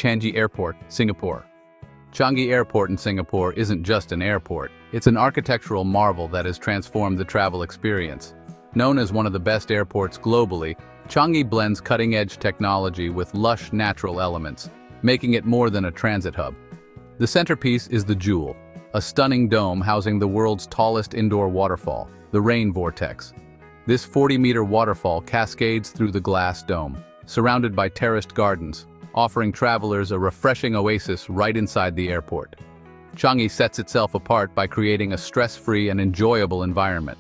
Changi Airport, Singapore. Changi Airport in Singapore isn't just an airport, it's an architectural marvel that has transformed the travel experience. Known as one of the best airports globally, Changi blends cutting-edge technology with lush natural elements, making it more than a transit hub. The centerpiece is the Jewel, a stunning dome housing the world's tallest indoor waterfall, the rain vortex. This 40-meter waterfall cascades through the glass dome, surrounded by terraced gardens, offering travelers a refreshing oasis right inside the airport. Changi sets itself apart by creating a stress-free and enjoyable environment.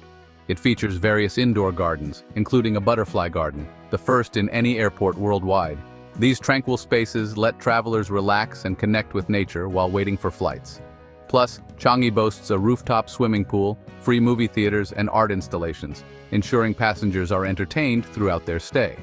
It features various indoor gardens, including a butterfly garden, the first in any airport worldwide. These tranquil spaces let travelers relax and connect with nature while waiting for flights. Plus, Changi boasts a rooftop swimming pool, free movie theaters, and art installations, ensuring passengers are entertained throughout their stay.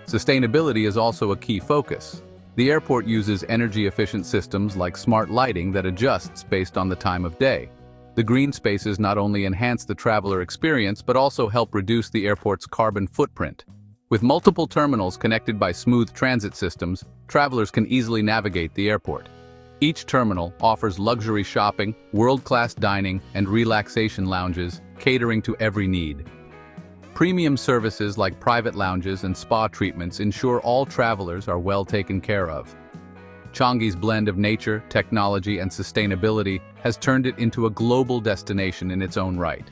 Sustainability is also a key focus. The airport uses energy-efficient systems like smart lighting that adjusts based on the time of day. The green spaces not only enhance the traveler experience but also help reduce the airport's carbon footprint. With multiple terminals connected by smooth transit systems, travelers can easily navigate the airport. Each terminal offers luxury shopping, world-class dining, and relaxation lounges, catering to every need. Premium services like private lounges and spa treatments ensure all travelers are well taken care of. Changi's blend of nature, technology, and sustainability has turned it into a global destination in its own right.